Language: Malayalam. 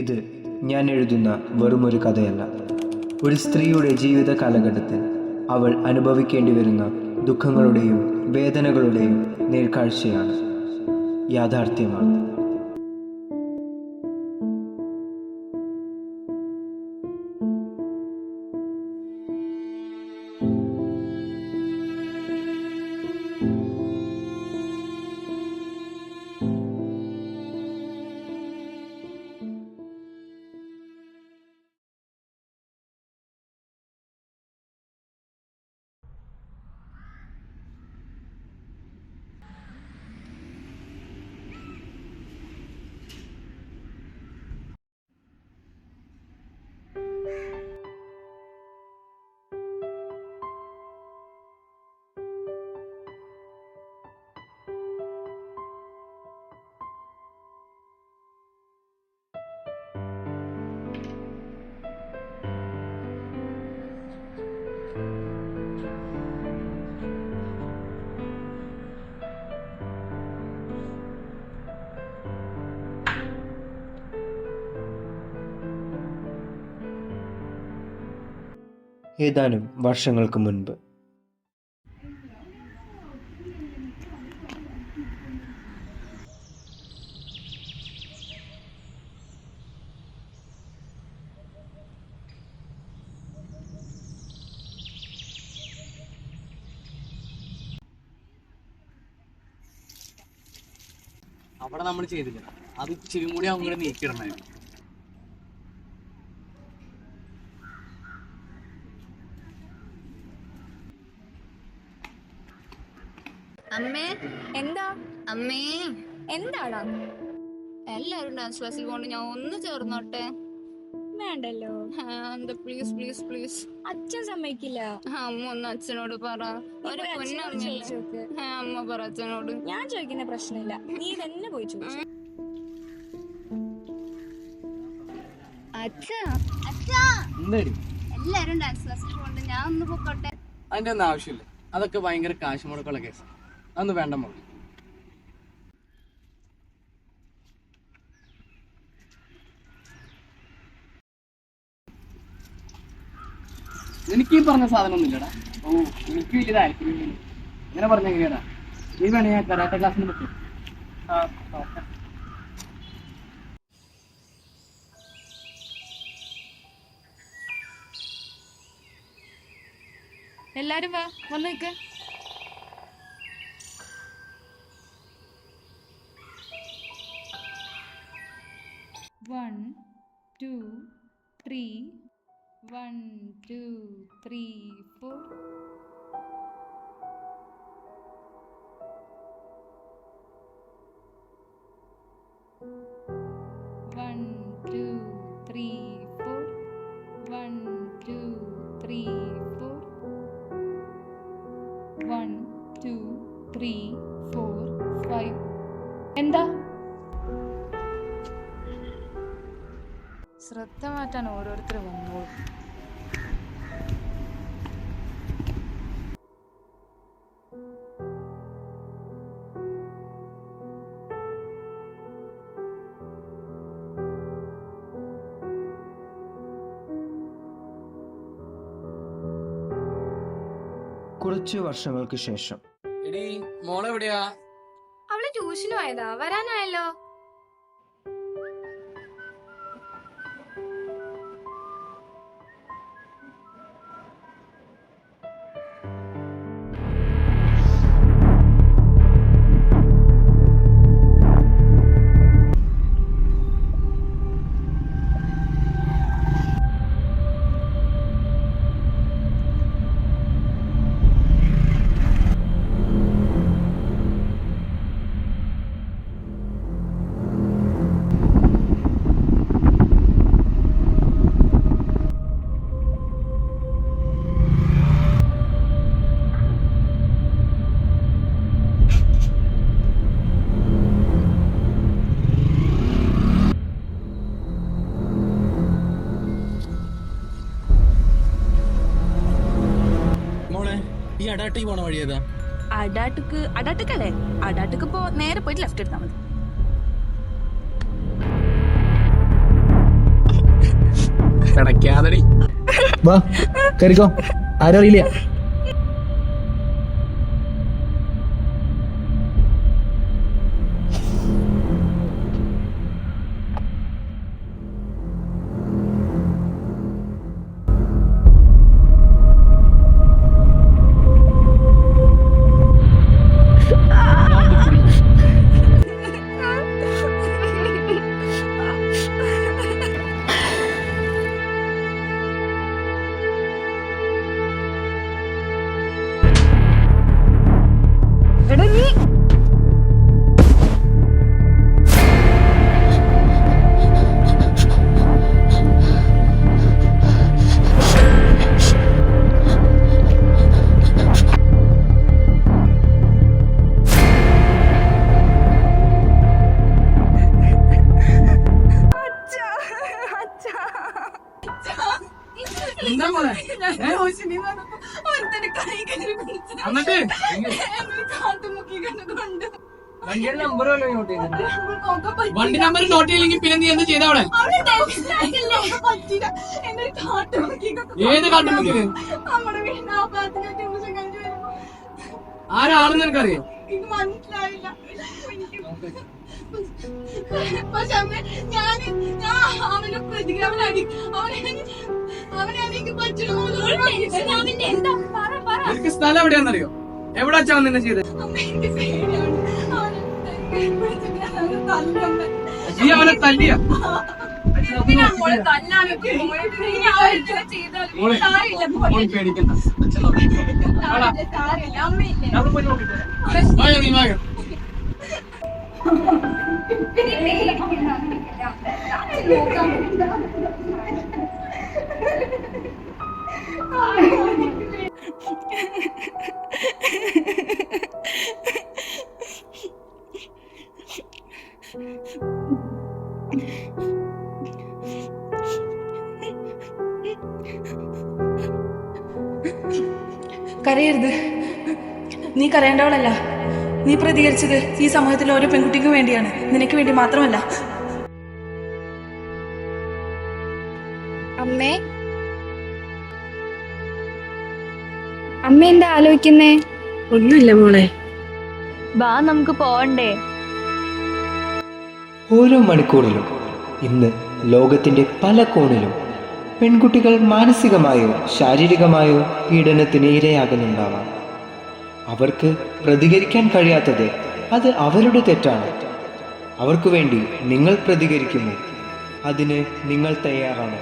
ഇത് ഞാൻ എഴുതുന്ന വെറുമൊരു കഥയല്ല. ഒരു സ്ത്രീയുടെ ജീവിത കാലഘട്ടത്തിൽ അവൾ അനുഭവിക്കേണ്ടി വരുന്ന ദുഃഖങ്ങളുടെയും വേദനകളുടെയും നേർക്കാഴ്ചയാണ്, യാഥാർത്ഥ്യമാണ്. ഏതാനും വർഷങ്ങൾക്ക് മുൻപ് അവിടെ നമ്മൾ ചെയ്തില്ല, അത് ഇച്ചിരി കൂടി അങ്ങോട്ട് നീക്കിയിടണമായിരുന്നു. അമ്മേ എന്താ? അമ്മേ എന്താടാ? എല്ലാരും ഡാൻസ് ക്ലാസ്സിൽ പോണ്ട്, ഞാൻ ഒന്ന് ചേർന്നോട്ടെ? വേണ്ടല്ലോ. എന്താ പ്ലീസ് പ്ലീസ് പ്ലീസ്. അച്ഛൻ സമ്മതിക്കില്ല. അമ്മ ഒന്ന് അച്ഛനോട് പറ. ഒരു പൊന്നമ്മ. അമ്മ പറ അച്ഛനോട്. ഞാൻ ചോദിക്കുന്ന പ്രശ്നമില്ല, നീ തന്നെ പോയി ചോദിച്ചു. അച്ഛാ അച്ഛാ, എല്ലാരും ഡാൻസ് ക്ലാസ്സിൽ പോണ്ട്, ഞാൻ ഒന്ന് പൊക്കോട്ടെ? അതിന്റെ ഒന്നും ആവശ്യമില്ല, അതൊക്കെ ഭയങ്കര കാശ് മുടക്കുള്ള കേസ്. അതൊന്നും വേണ്ട മോളെ. എനിക്ക് ഈ പറഞ്ഞ സാധനം ഒന്നും ഇല്ലടാ. ഓ, എനിക്ക് വലിയ താല്പര്യം ഇങ്ങനെ പറഞ്ഞ എങ്ങനെയാടാ? നീ വേണേ ഞാൻ കരാട്ട ക്ലാസ്സിന് പറ്റും. എല്ലാരും വാ, വന്ന് നിൽക്ക. One two three 1 2 3 4. One, two, three, four. 1 2 3 4. 1 2 3 4 5. എന്താ? ശ്രദ്ധ മാറ്റാൻ ഓരോരുത്തർ വന്നോളൂ. കുറച്ച് വർഷങ്ങൾക്ക് ശേഷം. എടീ, മോളെവിടെയാ? അവള് ട്യൂഷന് പോയതാ, വരാനായല്ലോ. ഈ അടാട്ടേക്ക് പോണ വഴി ഏതാ? അടാട്ടുക്കല്ലേ? അടാട്ടുക്ക് ഇപ്പോ നേരെ പോയിട്ട് ലെഫ്റ്റ് എടുത്താൽ മതി. കിടക്കാതടി. വാ കയറിക്കോ, ആരും അറിയില്ല. എന്താ മോളെ? എന്നിട്ട് വണ്ടിയുടെ നമ്പർ നോട്ട് ചെയ്ത വണ്ടി നമ്പർ നോട്ട് ചെയ്യില്ലെങ്കിൽ പിന്നെ നീ എന്ത് ചെയ്ത അവിടെ? ഏത് കാട്ടുമുക്കില്? ആരാണെന്ന് എനിക്കറിയോ? എനിക്ക് സ്ഥലം എവിടെയാണെന്നറിയോ? എവിടെ വെച്ചാ നിന്നെ ചെയ്ത്? നീ അവനെ തല്ലിയ? പേടിക്കണ്ട. നീ വായോ. കരയരുത്. നീ കരയേണ്ടവളല്ല. നീ പ്രതികരിച്ചത് ഈ സമൂഹത്തിലെ ഓരോ പെൺകുട്ടിക്കും വേണ്ടിയാണ്, നിനക്ക് വേണ്ടി മാത്രമല്ല. അമ്മേ, അമ്മ എന്താ ആലോചിക്കുന്നേ? ഒന്നുമില്ല മോളെ. വാ നമുക്ക് പോവണ്ടേ? ഓരോ മണിക്കൂറിലും ഇന്ന് ലോകത്തിൻ്റെ പല കോണിലും പെൺകുട്ടികൾ മാനസികമായോ ശാരീരികമായോ പീഡനത്തിന് ഇരയാകുന്നുണ്ടാവാം. അവർക്ക് പ്രതികരിക്കാൻ കഴിയാത്തത് അത് അവരുടെ തെറ്റാണ്. അവർക്ക് വേണ്ടി നിങ്ങൾ പ്രതികരിക്കുന്നു. അതിന് നിങ്ങൾ തയ്യാറാണോ?